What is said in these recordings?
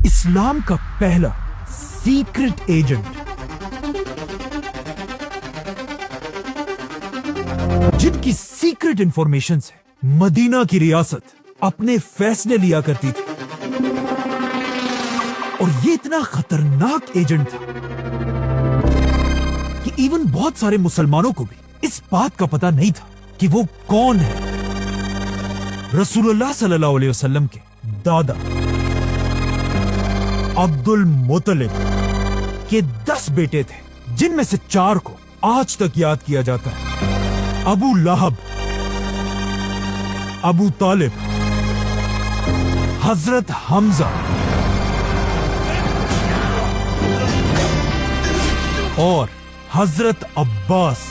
اسلام کا پہلا secret agent جن کی سیکرٹ انفارمیشن سے مدینہ کی ریاست اپنے فیصلے لیا کرتی تھی، اور یہ اتنا خطرناک ایجنٹ تھا کہ ایون بہت سارے مسلمانوں کو بھی اس بات کا پتہ نہیں تھا کہ وہ کون ہے۔ رسول اللہ صلی اللہ علیہ وسلم کے دادا عبد المطلب کے 10 بیٹے تھے، جن میں سے 4 کو آج تک یاد کیا جاتا ہے: ابو لہب، ابو طالب، حضرت حمزہ اور حضرت عباس۔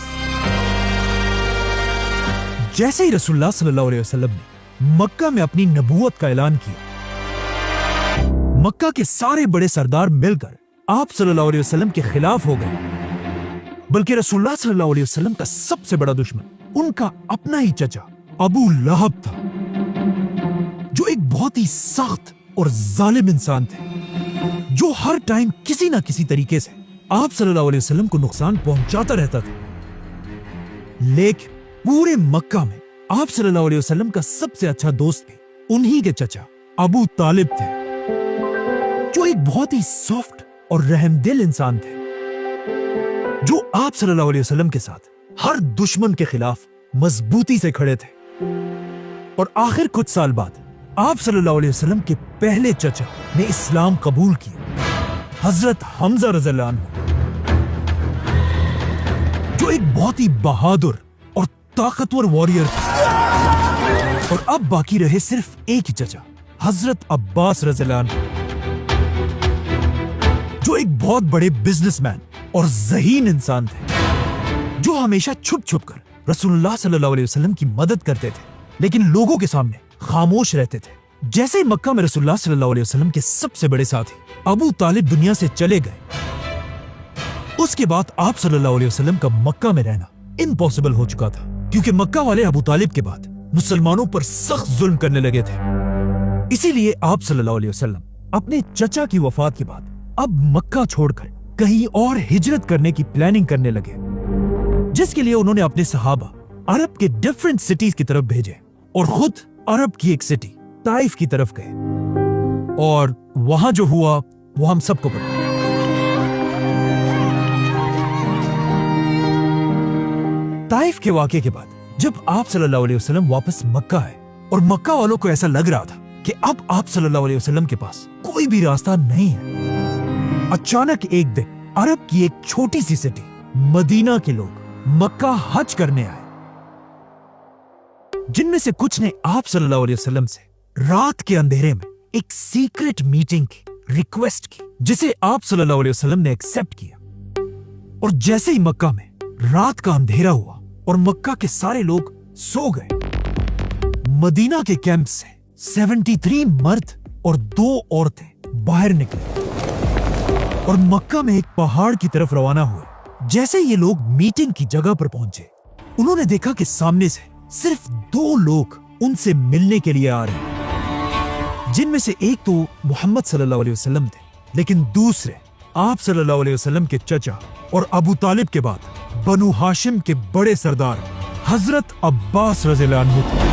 جیسے ہی رسول اللہ صلی اللہ علیہ وسلم نے مکہ میں اپنی نبوت کا اعلان کیا، مکہ کے سارے بڑے سردار مل کر آپ صلی اللہ علیہ وسلم کے خلاف ہو گئے، بلکہ رسول اللہ صلی اللہ علیہ وسلم کا سب سے بڑا دشمن ان کا اپنا ہی چچا ابو لہب تھا، جو ایک بہت ہی سخت اور ظالم انسان تھے، جو ہر ٹائم کسی نہ کسی طریقے سے آپ صلی اللہ علیہ وسلم کو نقصان پہنچاتا رہتا تھا۔ لیکن پورے مکہ میں آپ صلی اللہ علیہ وسلم کا سب سے اچھا دوست بھی انہی کے چچا ابو طالب تھے، جو ایک بہت ہی سافٹ اور رحم دل انسان تھے، جو آپ صلی اللہ علیہ وسلم کے ساتھ ہر دشمن کے خلاف مضبوطی سے کھڑے تھے۔ اور آخر کچھ سال بعد آپ صلی اللہ علیہ وسلم کے پہلے چچا نے اسلام قبول کیا، حضرت حمزہ رضی اللہ عنہ، جو ایک بہت ہی بہادر اور طاقتور واریر تھا۔ اور اب باقی رہے صرف ایک ہی چچا، حضرت عباس رضی اللہ عنہ، جو ایک بہت بڑے بزنس مین اور ذہین انسان تھے، جو ہمیشہ چھپ چھپ کر رسول اللہ صلی اللہ علیہ وسلم کی مدد کرتے تھے، لیکن لوگوں کے سامنے خاموش رہتے تھے۔ جیسے ہی مکہ میں رسول اللہ صلی اللہ علیہ وسلم کے سب سے بڑے ساتھی ابو طالب دنیا سے چلے گئے، اس کے بعد آپ صلی اللہ علیہ وسلم کا مکہ میں رہنا امپاسبل ہو چکا تھا، کیونکہ مکہ والے ابو طالب کے بعد مسلمانوں پر سخت ظلم کرنے لگے تھے۔ اسی لیے آپ صلی اللہ علیہ وسلم اپنے چچا کی وفات کے بعد اب مکہ چھوڑ کر کہیں اور ہجرت کرنے کی پلاننگ کرنے لگے، جس کے لیے انہوں نے اپنے صحابہ عرب کے ڈیفرنٹ سٹیز کی طرف بھیجے، اور خود عرب کی ایک سٹی طائف کی طرف گئے، اور وہاں جو ہوا وہ ہم سب کو پتا۔ طائف کے واقعے کے بعد جب آپ صلی اللہ علیہ وسلم واپس مکہ آئے، اور مکہ والوں کو ایسا لگ رہا تھا کہ اب آپ صلی اللہ علیہ وسلم کے پاس کوئی بھی راستہ نہیں ہے، اچانک ایک دن عرب کی ایک چھوٹی سی سٹی مدینہ کے لوگ مکہ حج کرنے آئے، جن میں سے کچھ نے آپ صلی اللہ علیہ وسلم سے رات کے اندھیرے میں ایک سیکرٹ میٹنگ کی ریکویسٹ کی، جسے آپ صلی اللہ علیہ وسلم نے ایکسپٹ کیا۔ اور جیسے ہی مکہ میں رات کا اندھیرا ہوا اور مکہ کے سارے لوگ سو گئے، مدینہ کے کیمپ سے 73 مرد اور 2 عورتیں باہر نکلے اور مکہ میں ایک پہاڑ کی طرف روانہ ہوئے۔ جیسے یہ لوگ میٹنگ کی جگہ پر پہنچے، انہوں نے دیکھا کہ سامنے سے صرف 2 لوگ ان سے ملنے کے لیے آ رہے ہیں، جن میں سے ایک تو محمد صلی اللہ علیہ وسلم تھے، لیکن دوسرے آپ صلی اللہ علیہ وسلم کے چچا اور ابو طالب کے بعد بنو ہاشم کے بڑے سردار حضرت عباس رضی اللہ عنہ تھے۔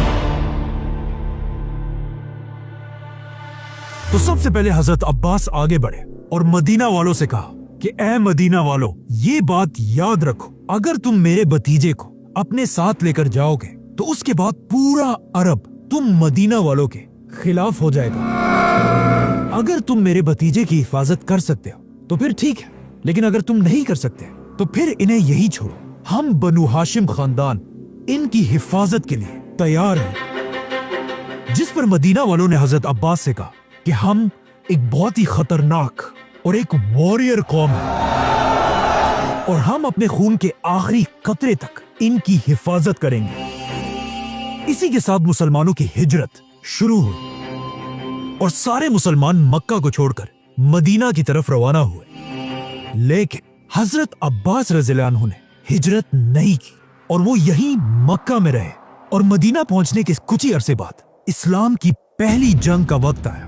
تو سب سے پہلے حضرت عباس آگے بڑھے اور مدینہ والوں سے کہا کہ اے مدینہ والوں، یہ بات یاد رکھو، اگر تم میرے بھتیجے کو اپنے ساتھ لے کر جاؤ گے تو اس کے بعد پورا عرب تم مدینہ والوں کے خلاف ہو جائے گا۔ اگر تم میرے بھتیجے کی حفاظت کر سکتے ہو تو پھر ٹھیک ہے، لیکن اگر تم نہیں کر سکتے تو پھر انہیں یہی چھوڑو، ہم بنو ہاشم خاندان ان کی حفاظت کے لیے تیار ہیں۔ جس پر مدینہ والوں نے حضرت عباس سے کہا کہ ہم ایک بہت ہی خطرناک اور ایک واریر قوم ہے، اور ہم اپنے خون کے آخری قطرے تک ان کی حفاظت کریں گے۔ اسی کے ساتھ مسلمانوں کی ہجرت شروع ہوئی، اور سارے مسلمان مکہ کو چھوڑ کر مدینہ کی طرف روانہ ہوئے۔ لیکن حضرت عباس رضی اللہ عنہ نے ہجرت نہیں کی، اور وہ یہیں مکہ میں رہے، اور مدینہ پہنچنے کے کچھ ہی عرصے بعد اسلام کی پہلی جنگ کا وقت آیا،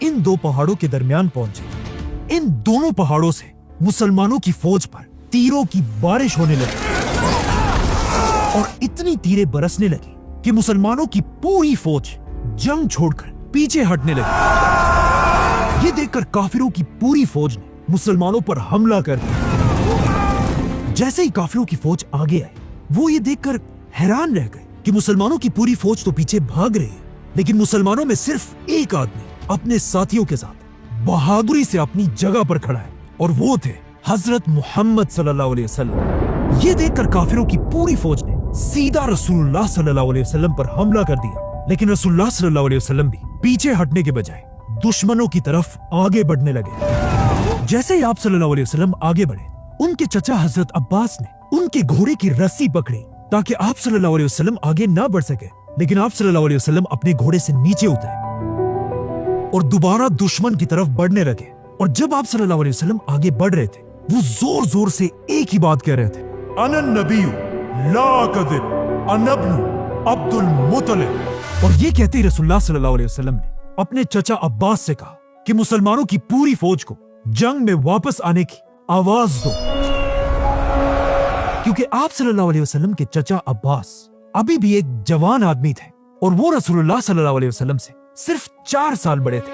ان دو پہاڑوں کے درمیان پہنچے، ان دونوں پہاڑوں سے مسلمانوں کی فوج پر تیروں کی بارش ہونے لگی اور اتنی تیریں برسنے لگی کہ مسلمانوں کی پوری فوج جنگ چھوڑ کر پیچھے ہٹنے لگی۔ یہ دیکھ کر کافروں کی پوری فوج نے مسلمانوں پر حملہ کر دیا۔ جیسے ہی کافروں کی فوج آگے آئی، وہ یہ دیکھ کر حیران رہ گئے کہ مسلمانوں کی پوری فوج تو پیچھے بھاگ رہی ہے، لیکن مسلمانوں میں صرف ایک آدمی اپنے ساتھیوں کے ساتھ بہادری سے اپنی جگہ پر کھڑا ہے، اور وہ تھے حضرت محمد صلی اللہ علیہ وسلم۔ یہ دیکھ کر کافروں کی پوری فوج نے سیدھا رسول اللہ صلی اللہ علیہ وسلم پر حملہ کر دیا، لیکن رسول اللہ صلی اللہ علیہ وسلم بھی پیچھے ہٹنے کے بجائے دشمنوں کی طرف آگے بڑھنے لگے۔ جیسے ہی آپ صلی اللہ علیہ وسلم آگے بڑھے، ان کے چچا حضرت عباس نے ان کے گھوڑے کی رسی پکڑی تاکہ آپ صلی اللہ علیہ وسلم آگے نہ بڑھ سکے، لیکن آپ صلی اللہ علیہ وسلم اپنے گھوڑے سے نیچے اترے اور دوبارہ دشمن کی طرف بڑھنے لگے۔ اور جب آپ صلی اللہ علیہ وسلم آگے بڑھ رہے تھے، وہ زور زور سے ایک ہی بات کہہ رہے تھے، انا النبی لا کذب انا ابن عبد المطلب۔ اور یہ کہتے ہی رسول اللہ صلی اللہ علیہ وسلم نے اپنے چچا عباس سے کہا کہ مسلمانوں کی پوری فوج کو جنگ میں واپس آنے کی آواز دو، کیونکہ آپ صلی اللہ علیہ وسلم کے چچا عباس ابھی بھی ایک جوان آدمی تھے اور وہ رسول اللہ صلی اللہ علیہ وسلم سے صرف 4 سال بڑے تھے۔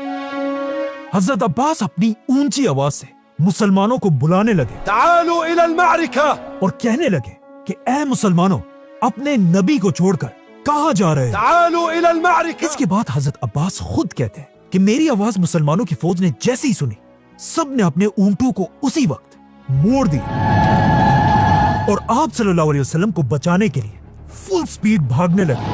حضرت عباس اپنی اونچی آواز سے مسلمانوں کو بلانے لگے، تعالوا الى المعرکہ، اور کہنے لگے کہ اے مسلمانوں، اپنے نبی کو چھوڑ کر کہاں جا رہے ہیں؟ تعالوا الى المعرکہ۔ اس کے بعد حضرت عباس خود کہتے ہیں کہ میری آواز مسلمانوں کی فوج نے جیسے ہی سنی، سب نے اپنے اونٹوں کو اسی وقت موڑ دی اور آپ صلی اللہ علیہ وسلم کو بچانے کے لیے فل سپیڈ بھاگنے لگے۔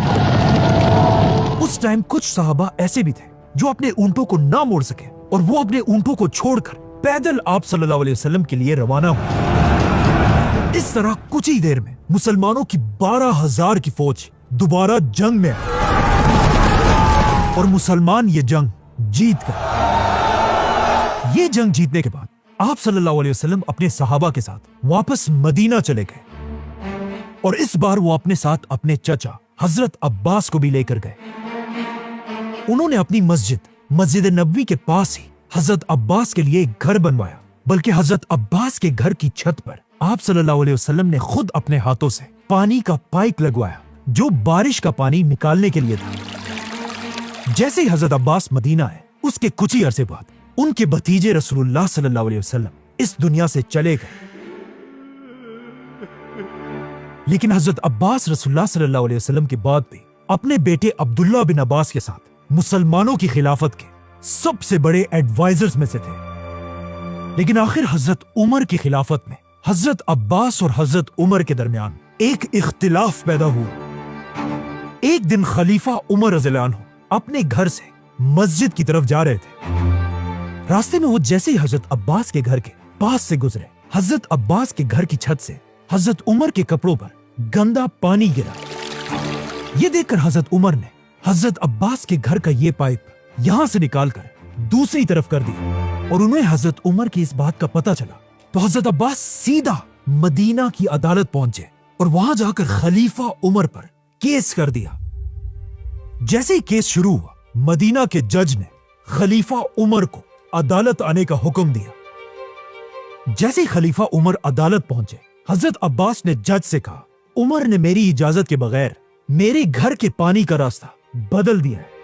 اس ٹائم کچھ صحابہ ایسے بھی تھے جو اپنے اونٹوں کو نہ موڑ سکے اور وہ اپنے اونٹوں کو چھوڑ کر پیدل آپ صلی اللہ علیہ وسلم کے لیے روانہ ہوئے۔ اس طرح کچھ ہی دیر میں مسلمانوں کی 12,000 کی فوج دوبارہ جنگ میں آئی اور مسلمان یہ جنگ جیت گئے۔ یہ جنگ جیتنے کے بعد آپ صلی اللہ علیہ وسلم اپنے صحابہ کے ساتھ واپس مدینہ چلے گئے اور اس بار وہ اپنے ساتھ اپنے چچا حضرت عباس کو بھی لے کر گئے۔ انہوں نے اپنی مسجد نبوی کے پاس ہی حضرت عباس کے لیے ایک گھر بنوایا، بلکہ حضرت عباس کے گھر کی چھت پر آپ صلی اللہ علیہ وسلم نے خود اپنے ہاتھوں سے پانی کا پائپ لگوایا جو بارش کا پانی نکالنے کے لیے تھا۔ جیسے ہی حضرت عباس مدینہ آئے، اس کے کچھ ہی عرصے بعد ان کے بھتیجے رسول اللہ صلی اللہ علیہ وسلم اس دنیا سے چلے گئے، لیکن حضرت عباس رسول اللہ صلی اللہ علیہ وسلم کے بعد بھی اپنے بیٹے عبداللہ بن عباس کے ساتھ مسلمانوں کی خلافت کے سب سے بڑے ایڈوائزرز میں سے تھے۔ لیکن آخر حضرت عمر کی خلافت میں حضرت عباس اور حضرت عمر کے درمیان ایک اختلاف پیدا ہوا۔ ایک دن خلیفہ عمر رضی اللہ عنہ اپنے گھر سے مسجد کی طرف جا رہے تھے۔ راستے میں وہ جیسے ہی حضرت عباس کے گھر کے پاس سے گزرے، حضرت عباس کے گھر کی چھت سے حضرت عمر کے کپڑوں پر گندا پانی گرا۔ یہ دیکھ کر حضرت عمر نے حضرت عباس کے گھر کا یہ پائپ یہاں سے نکال کر دوسری طرف کر دیا اور انہیں حضرت عمر کی اس بات کا پتہ چلا تو حضرت عباس سیدھا مدینہ کی عدالت پہنچے اور وہاں جا کر خلیفہ عمر پر کیس کر دیا۔ جیسے ہی کیس شروع ہوا، مدینہ کے جج نے خلیفہ عمر کو عدالت آنے کا حکم دیا۔ جیسے ہی خلیفہ عمر عدالت پہنچے، حضرت عباس نے جج سے کہا، عمر نے میری اجازت کے بغیر میرے گھر کے پانی کا راستہ بدل دیا ہے۔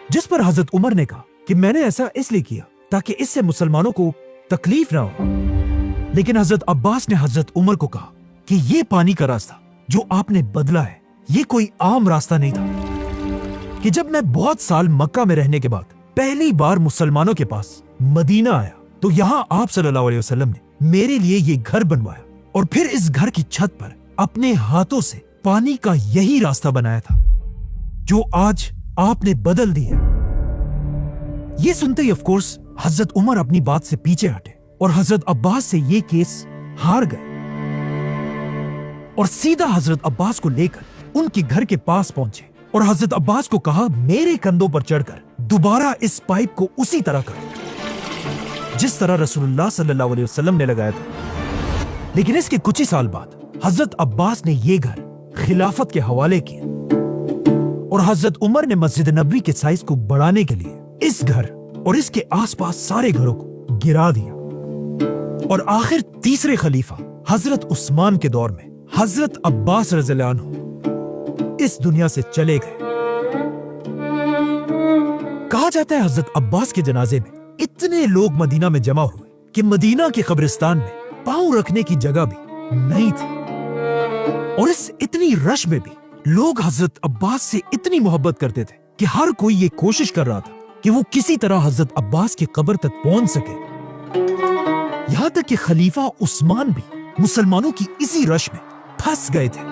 جس پر حضرت عمر نے کہا کہ میں نے ایسا اس لیے کیا تاکہ اس سے مسلمانوں کو تکلیف نہ ہو۔ لیکن حضرت عباس نے حضرت عمر کو کہا کہ یہ پانی کا راستہ جو آپ نے بدلا ہے، یہ کوئی عام راستہ نہیں تھا، کہ جب میں بہت سال مکہ میں رہنے کے بعد پہلی بار مسلمانوں کے پاس مدینہ آیا تو یہاں آپ صلی اللہ علیہ وسلم نے میرے لیے یہ گھر بنوایا اور پھر اس گھر کی چھت پر اپنے ہاتھوں سے پانی کا یہی راستہ بنایا تھا جو آج آپ نے بدل دیا۔ یہ سنتے ہی آف کورس حضرت عمر اپنی بات سے پیچھے ہٹے اور حضرت عباس سے یہ کیس ہار گئے اور سیدھا حضرت عباس کو لے کر ان کے گھر کے پاس پہنچے اور حضرت عباس کو کہا، میرے کندھوں پر چڑھ کر دوبارہ اس پائپ کو اسی طرح کر جس طرح رسول اللہ صلی اللہ علیہ وسلم نے لگایا تھا۔ لیکن اس کے کچھ ہی سال بعد حضرت عباس نے یہ گھر خلافت کے حوالے کیا اور حضرت عمر نے مسجد نبوی کے سائز کو بڑھانے کے لیے اس گھر اور اس کے آس پاس سارے گھروں کو گرا دیا۔ اور آخر تیسرے خلیفہ حضرت عثمان کے دور میں حضرت عباس رضی اللہ عنہ اس دنیا سے چلے گئے۔ کہا جاتا ہے حضرت عباس کے جنازے میں اتنے لوگ مدینہ میں جمع ہوئے کہ مدینہ کے قبرستان میں پاؤں رکھنے کی جگہ بھی نہیں تھی، اور اس اتنی رش میں بھی لوگ حضرت عباس سے اتنی محبت کرتے تھے کہ ہر کوئی یہ کوشش کر رہا تھا کہ وہ کسی طرح حضرت عباس کی قبر تک پہنچ سکے۔ یہاں تک کہ خلیفہ عثمان بھی مسلمانوں کی اسی رش میں پھنس گئے تھے،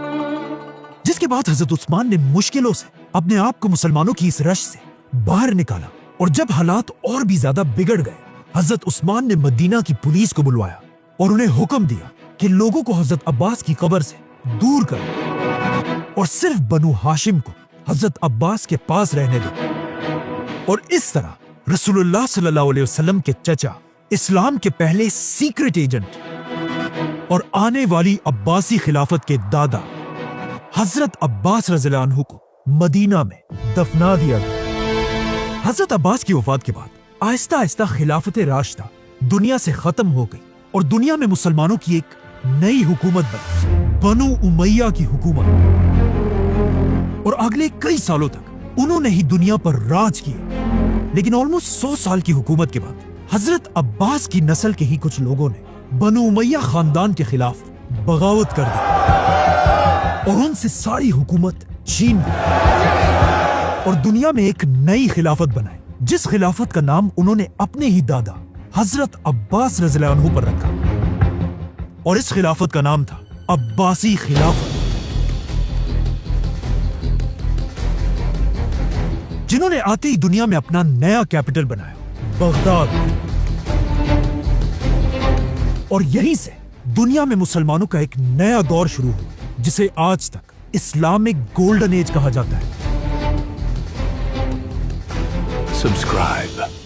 جس کے بعد حضرت عثمان نے مشکلوں سے اپنے آپ کو مسلمانوں کی اس رش سے باہر نکالا۔ اور جب حالات اور بھی زیادہ بگڑ گئے، حضرت عثمان نے مدینہ کی پولیس کو بلوایا اور انہیں حکم دیا کہ لوگوں کو حضرت عباس کی قبر سے دور کرو اور صرف بنو ہاشم کو حضرت عباس کے پاس رہنے دو۔ اور اس طرح رسول اللہ صلی اللہ علیہ وسلم کے چچا، اسلام کے پہلے سیکرٹ ایجنٹ اور آنے والی عباسی خلافت کے دادا حضرت عباس رضی اللہ عنہ کو مدینہ میں دفنا دیا گیا۔ حضرت عباس کی وفات کے بعد آہستہ آہستہ خلافت راشدہ دنیا سے ختم ہو گئی اور دنیا میں مسلمانوں کی ایک نئی حکومت بنی، بنو امیہ کی حکومت۔ اور اگلے کئی سالوں تک انہوں نے ہی دنیا پر راج کیا، لیکن آلموسٹ 100 سال کی حکومت کے بعد حضرت عباس کی نسل کے ہی کچھ لوگوں نے بنو امیہ خاندان کے خلاف بغاوت کر دی اور ان سے ساری حکومت چھین لی اور دنیا میں ایک نئی خلافت بنائی، جس خلافت کا نام انہوں نے اپنے ہی دادا حضرت عباس رضی اللہ عنہ پر رکھا، اور اس خلافت کا نام تھا عباسی خلافت، جنہوں نے آتے ہی دنیا میں اپنا نیا کیپٹل بنایا، بغداد۔ اور یہیں سے دنیا میں مسلمانوں کا ایک نیا دور شروع ہوا، جسے آج تک اسلامک گولڈن ایج کہا جاتا ہے۔ Subscribe.